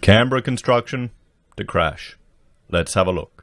Canberra construction to crash. Let's have a look.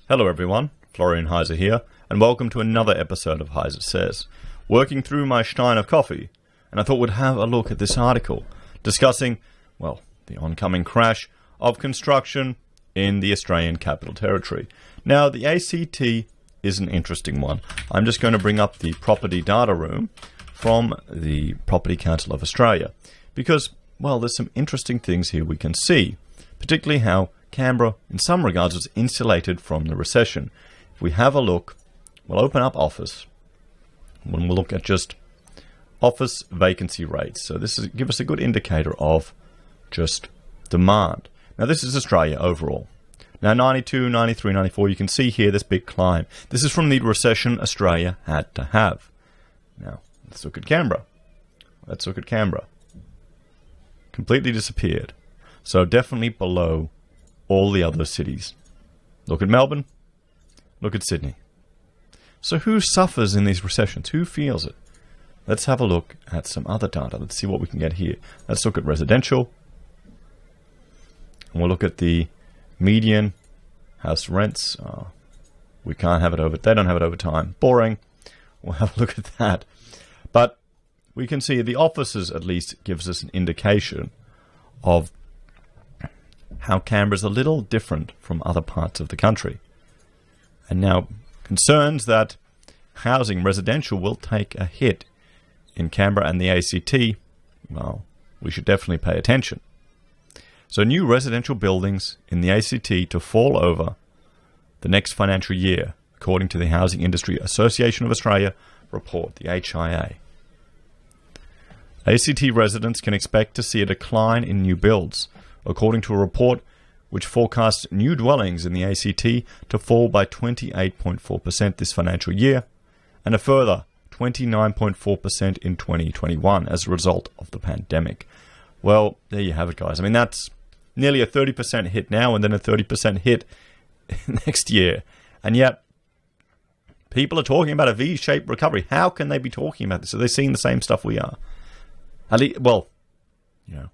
Hello everyone, Florian.heise here, and welcome to another episode of HeiseSays. Working through my stein of coffee, and I thought we'd have a look at this article discussing, well, the oncoming crash of construction in the Australian Capital Territory. Now, the ACT is an interesting one. I'm just going to bring up the property data room from the Property Council of Australia because, well, there's some interesting things here we can see, particularly how Canberra, in some regards, was insulated from the recession. If we have a look, we'll open up office, when we'll look at just office vacancy rates. So this is give us a good indicator of just demand. Now, this is Australia overall. Now, 92, 93, 94, you can see here this big climb. This is from the recession Australia had to have. Now, let's look at Canberra. Completely disappeared. So definitely below all the other cities. Look at Melbourne. Look at Sydney. So who suffers in these recessions? Who feels it? Let's have a look at some other data. Let's see what we can get here. Let's look at residential. And we'll look at the median house rents. We can't have it over. They don't have it over time. Boring. We'll have a look at that. But we can see the offices at least gives us an indication of how Canberra's a little different from other parts of the country. And now concerns that housing, residential, will take a hit in Canberra and the ACT, well, we should definitely pay attention. So new residential buildings in the ACT to fall over the next financial year, according to the Housing Industry Association of Australia report, the HIA. ACT residents can expect to see a decline in new builds, according to a report which forecasts new dwellings in the ACT to fall by 28.4% this financial year, and a further 29.4% in 2021 as a result of the pandemic. Well, there you have it, guys. I mean, that's nearly a 30% hit now and then a 30% hit next year. And yet, people are talking about a V-shaped recovery. How can they be talking about this? Are they seeing the same stuff we are? At least, well, you know,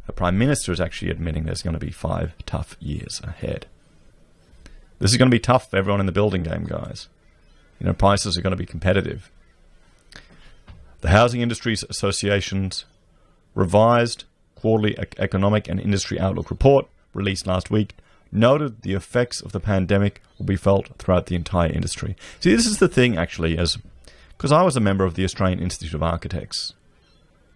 the Prime Minister is actually admitting there's going to be 5 tough years ahead. This is going to be tough for everyone in the building game, guys. You know, prices are going to be competitive. The Housing Industries Association's revised quarterly economic and industry outlook report, released last week, noted the effects of the pandemic will be felt throughout the entire industry. See, this is the thing, actually, because I was a member of the Australian Institute of Architects,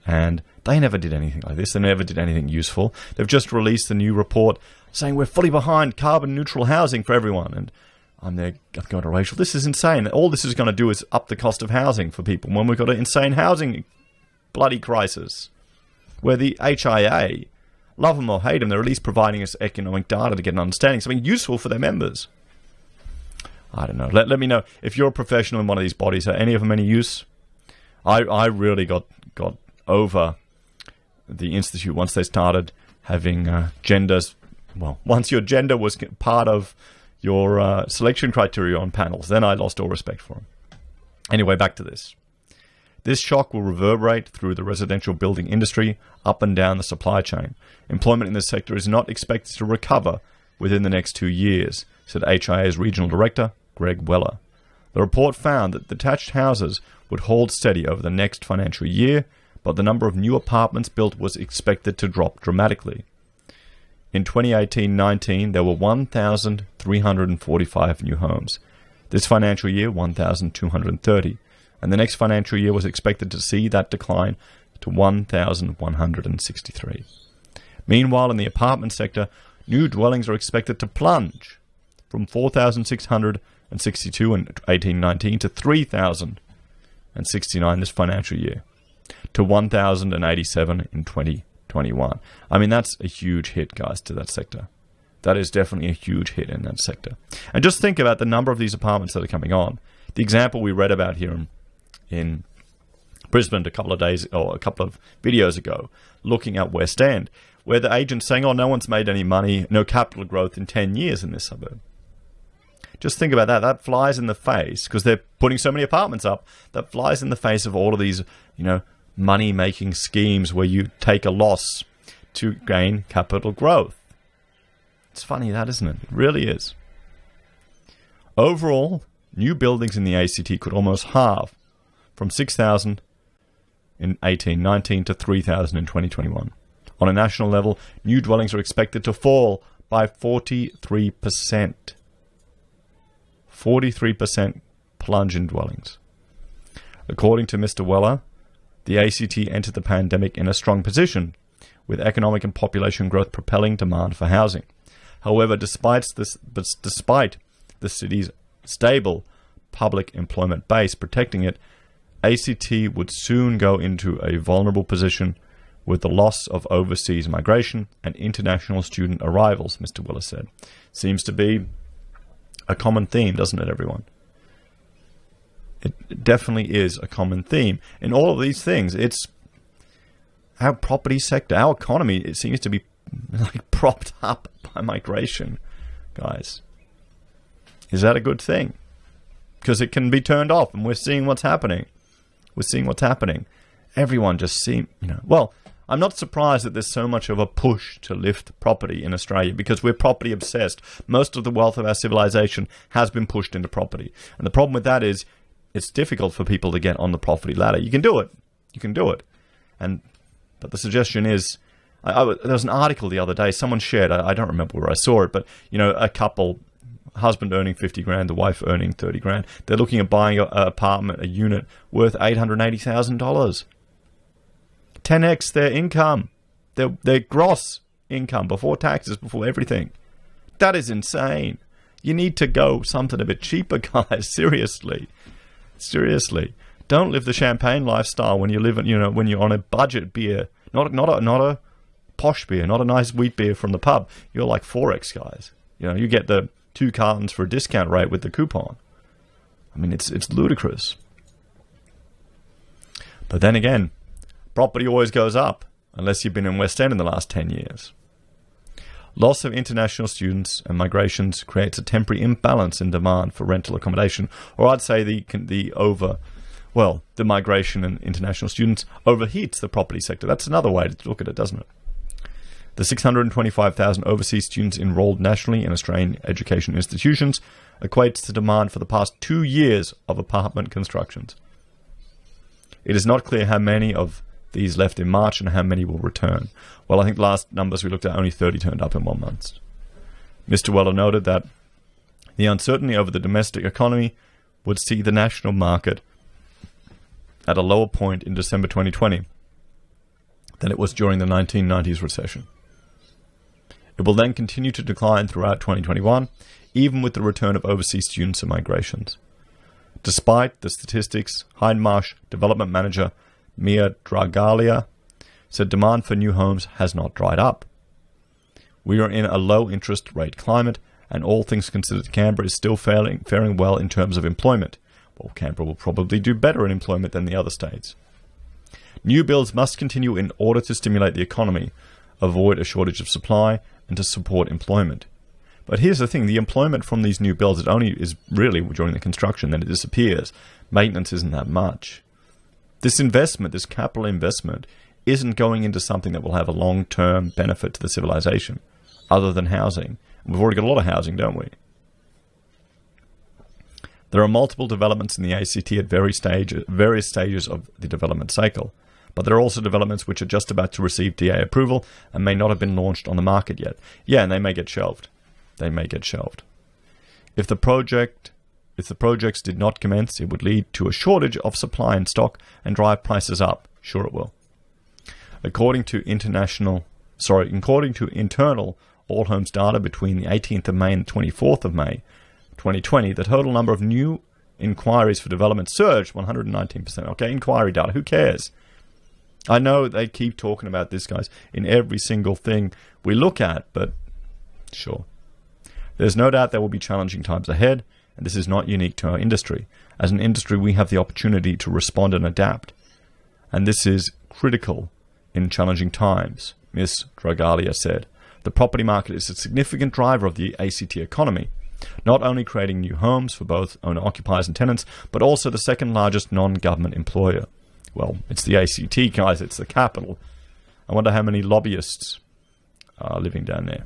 and they never did anything like this. They never did anything useful. They've just released a new report saying we're fully behind carbon neutral housing for everyone. And I'm there going to Rachel, this is insane. All this is going to do is up the cost of housing for people when we've got an insane housing bloody crisis. Where the HIA, love them or hate them, they're at least providing us economic data to get an understanding, something useful for their members. I don't know. Let me know if you're a professional in one of these bodies. Are any of them any use? I really got over the Institute once they started having genders. Well, once your gender was part of your selection criteria on panels, then I lost all respect for them. Anyway, back to this. This shock will reverberate through the residential building industry up and down the supply chain. Employment in this sector is not expected to recover within the next 2 years, said HIA's Regional Director, Greg Weller. The report found that detached houses would hold steady over the next financial year, but the number of new apartments built was expected to drop dramatically. In 2018-19, there were 1,345 new homes. This financial year, 1,230. And the next financial year was expected to see that decline to 1,163. Meanwhile, in the apartment sector, new dwellings are expected to plunge from 4,662 in 18-19 to 3,069 this financial year, to 1,087 in 2021. I mean, that's a huge hit, guys, to that sector. That is definitely a huge hit in that sector. And just think about the number of these apartments that are coming on. The example we read about here in Brisbane a couple of videos ago, looking at West End, where the agent's saying, oh, no one's made any money, no capital growth in 10 years in this suburb. Just think about that. That flies in the face, because they're putting so many apartments up, that flies in the face of all of these, money-making schemes where you take a loss to gain capital growth. It's funny that, isn't it? It really is. Overall, new buildings in the ACT could almost halve from 6,000 in 1819 to 3,000 in 2021. On a national level, new dwellings are expected to fall by 43%. 43% plunge in dwellings. According to Mr. Weller, the ACT entered the pandemic in a strong position, with economic and population growth propelling demand for housing. However, despite the city's stable public employment base protecting it, ACT would soon go into a vulnerable position with the loss of overseas migration and international student arrivals, Mr. Willis said. Seems to be a common theme, doesn't it, everyone? It definitely is a common theme. In all of these things, it's our property sector, our economy, it seems to be like propped up by migration, guys. Is that a good thing? Because it can be turned off, and we're seeing what's happening. We're seeing what's happening. Everyone just seems, well, I'm not surprised that there's so much of a push to lift property in Australia because we're property obsessed. Most of the wealth of our civilization has been pushed into property. And the problem with that is it's difficult for people to get on the property ladder. You can do it. You can do it. But the suggestion is, there was an article the other day, someone shared, I don't remember where I saw it, but, a couple, husband earning 50 grand, the wife earning 30 grand. They're looking at buying an apartment, a unit worth $880,000. 10x their income, their gross income before taxes, before everything. That is insane. You need to go something a bit cheaper, guys. Seriously. Don't live the champagne lifestyle when you live, when you're on a budget beer, not a posh beer, not a nice wheat beer from the pub. You're like 4x, guys. You get the 2 cartons for a discount rate with the coupon. I mean, it's ludicrous. But then again, property always goes up, unless you've been in West End in the last 10 years. Loss of international students and migrations creates a temporary imbalance in demand for rental accommodation, or I'd say the migration and international students overheats the property sector. That's another way to look at it, doesn't it? The 625,000 overseas students enrolled nationally in Australian education institutions equates to demand for the past 2 years of apartment constructions. It is not clear how many of these left in March and how many will return. Well, I think the last numbers we looked at, only 30 turned up in 1 month. Mr. Weller noted that the uncertainty over the domestic economy would see the national market at a lower point in December 2020 than it was during the 1990s recession. It will then continue to decline throughout 2021, even with the return of overseas students and migrations. Despite the statistics, Hindmarsh development manager Mia Dragalia said demand for new homes has not dried up. We are in a low interest rate climate, and all things considered, Canberra is still faring well in terms of employment. Well, Canberra will probably do better in employment than the other states. New builds must continue in order to stimulate the economy, avoid a shortage of supply, and to support employment. But here's the thing, the employment from these new builds, it only is really during the construction, then it disappears. Maintenance isn't that much. This investment, this capital investment, isn't going into something that will have a long-term benefit to the civilization, other than housing. We've already got a lot of housing, don't we? There are multiple developments in the ACT at various stages of the development cycle, but there are also developments which are just about to receive DA approval and may not have been launched on the market yet. Yeah, and they may get shelved. If the projects did not commence, it would lead to a shortage of supply and stock and drive prices up. Sure it will. According to internal All Homes data between the 18th of May and the 24th of May 2020, the total number of new inquiries for development surged 119%. Okay, inquiry data, who cares? I know they keep talking about this, guys, in every single thing we look at, but sure. There's no doubt there will be challenging times ahead, and this is not unique to our industry. As an industry, we have the opportunity to respond and adapt, and this is critical in challenging times, Ms. Dragalia said. The property market is a significant driver of the ACT economy, not only creating new homes for both owner-occupiers and tenants, but also the second largest non-government employer. Well, it's the ACT, guys. It's the capital. I wonder how many lobbyists are living down there.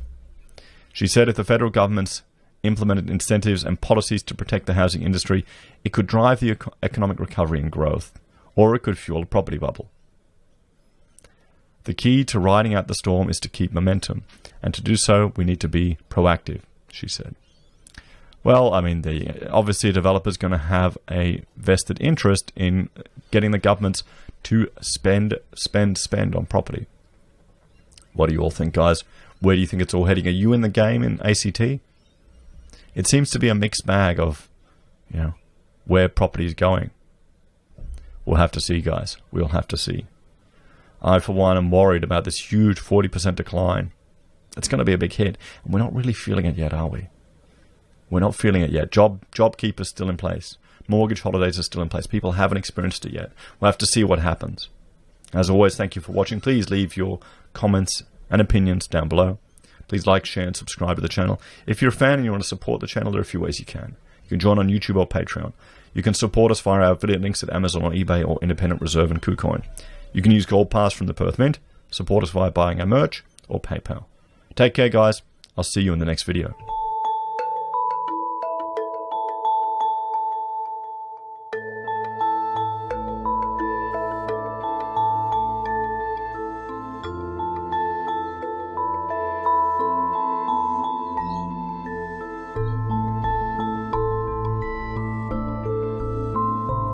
She said if the federal government's implemented incentives and policies to protect the housing industry, it could drive the economic recovery and growth, or it could fuel a property bubble. The key to riding out the storm is to keep momentum, and to do so, we need to be proactive, she said. Well, I mean, obviously a developer's going to have a vested interest in getting the governments to spend on property. What do you all think, guys? Where do you think it's all heading? Are you in the game in ACT? It seems to be a mixed bag of, where property is going. We'll have to see, guys. We'll have to see. I, for one, am worried about this huge 40% decline. It's going to be a big hit. And we're not really feeling it yet, are we? We're not feeling it yet. JobKeeper's still in place. Mortgage holidays are still in place. People haven't experienced it yet. We'll have to see what happens. As always, thank you for watching. Please leave your comments and opinions down below. Please like, share, and subscribe to the channel. If you're a fan and you want to support the channel, there are a few ways you can. You can join on YouTube or Patreon. You can support us via our affiliate links at Amazon or eBay or Independent Reserve and Kucoin. You can use Gold Pass from the Perth Mint, support us via buying our merch, or PayPal. Take care, guys. I'll see you in the next video.